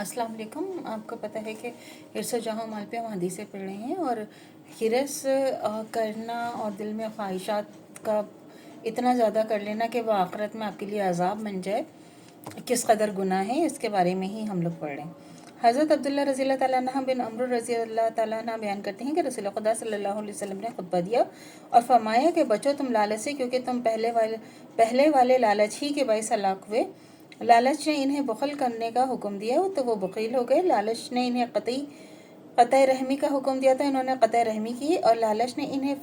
अस्सलाम वालेकुम। आपको पता है कि हिर्स जहाँ माल पे हम हदीसें पढ़ रहे हैं, और हिरस करना और दिल में ख्वाहिशात का इतना ज़्यादा कर लेना कि वह आखिरत में आपके लिए अजाब बन जाए, किस कदर गुनाह है, इसके बारे में ही हम लोग पढ़ रहे हैं। हज़रत अब्दुल्ला रज़ी अल्लाह ताला अन्हु बिन अम्र रज़ी अल्लाह ताला अन्हु बयान करते हैं कि रसूल खुदा सल्लल्लाहु अलैहि वसल्लम ने खुतबा दिया और फरमाया कि बचो तुम लालच से, क्योंकि तुम पहले वाले लालच ही के बाइस हलाक हुए। लालच ने इन्हें बख़ल करने का हुक्म दिया तो वो बख़ील हो गए। लालच ने इन्हें क़तई रहमी का हुक्म दिया तो इन्होंने क़तई रहमी की, और लालच ने इन्हें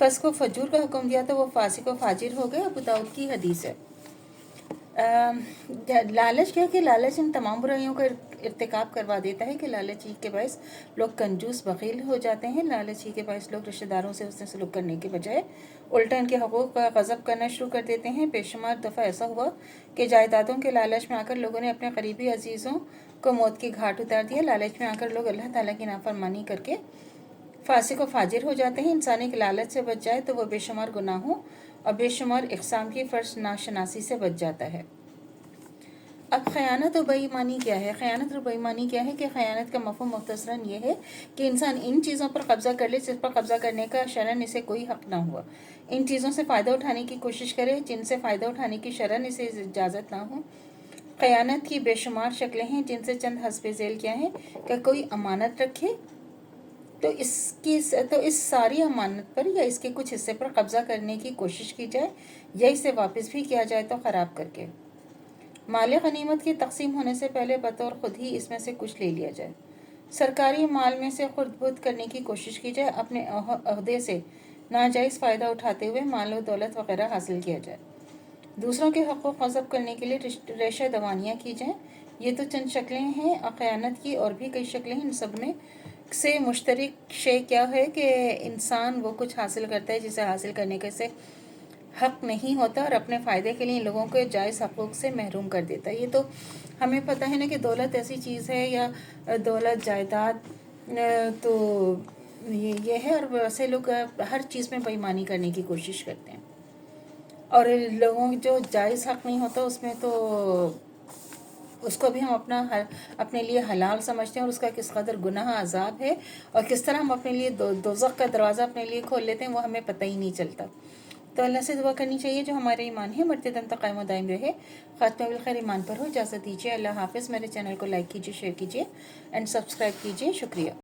फ़स्क़ व फ़जूर का हुक्म दिया तो वो फ़ासिक़ व फ़ाजिर हो गए। अबू दाऊद की हदीस है। लालच क्या कि लालच इन तमाम बुराइयों का इर्तिकाब करवा देता है कि लालच ही के बायस लोग कंजूस बख़ील हो जाते हैं। लालच ही के बायस लोग रिश्तेदारों से उसने सलूक करने के बजाय उल्टा इनके हकूक़ का गज़ब करना शुरू कर देते हैं। बेशुमार दफ़ा ऐसा हुआ कि जायदादों के लालच में आकर लोगों ने अपने करीबी अजीज़ों को मौत की घाट उतार दिया। लालच में आकर लोग अल्लाह ताला की नाफरमानी करके फ़ासिक़ व फ़ाजिर हो जाते हैं। इंसान एक लालच से बच जाए तो वह बेशुमार गुनाहों और बेशुमार इक़साम की फ़र्श नाशनासी से बच जाता है। अब ख़यानत और बेईमानी क्या है? ख़यानत और बेईमानी क्या है कि ख़यानत का मफ़हूम मुख़्तसरन ये है कि इंसान इन चीज़ों पर कब्ज़ा कर ले जिस पर कब्ज़ा करने का शरन इसे कोई हक़ ना हुआ। इन चीज़ों से फ़ायदा उठाने की कोशिश करे जिनसे फ़ायदा उठाने की शरन इसे इजाज़त ना हो। ख़यानत की बेशुमार शक्लें हैं, जिनसे चंद हस्ब ज़ैल क्या हैं कि कोई अमानत रखे तो इस सारी अमानत पर या इसके कुछ हिस्से पर कब्ज़ा करने की कोशिश की जाए, या इसे वापस भी किया जाए तो ख़राब करके। माल गनीमत की तकसीम होने से पहले बतौर खुद ही इसमें से कुछ ले लिया जाए। सरकारी माल में से खुर्द-बुर्द करने की कोशिश की जाए। अपने ओहदे से नाजायज़ फ़ायदा उठाते हुए माल व दौलत वगैरह हासिल किया जाए। दूसरों के हक़ूक़ ग़ज़ब करने के लिए रेशा दवानियाँ की जाएँ। ये तो चंद शक्लें हैं ख़यानत की, और भी कई शक्लें हैं। इन सब में से मुश्तरक शे क्या है कि इंसान वो कुछ हासिल करता है जिसे हासिल करने का इसे हक़ नहीं होता, और अपने फ़ायदे के लिए लोगों को जायज़ हक़ूक़ से महरूम कर देता है। ये तो हमें पता है ना कि दौलत ऐसी चीज़ है, या दौलत जायदाद तो ये है, और वैसे लोग हर चीज़ में बेईमानी करने की कोशिश करते हैं, और लोगों जो जायज़ हक़ नहीं होता उसमें तो उसको भी हम अपने लिए हलाल समझते हैं, और उसका किस कदर गुनाह अजाब है और किस तरह हम अपने लिए दोज़ख का दरवाज़ा अपने लिए खोल लेते हैं, वो हमें पता ही नहीं चलता। तो अल्लाह से दुआ करनी चाहिए जो हमारे ईमान है मरते दम तक कायम दायम रहे, ख़ात्मा बिल खैर ईमान पर हो। इजाज़त दीजिए। अल्लाह हाफ़िज़। मेरे चैनल को लाइक कीजिए, शेयर कीजिए एंड सब्सक्राइब कीजिए। शुक्रिया।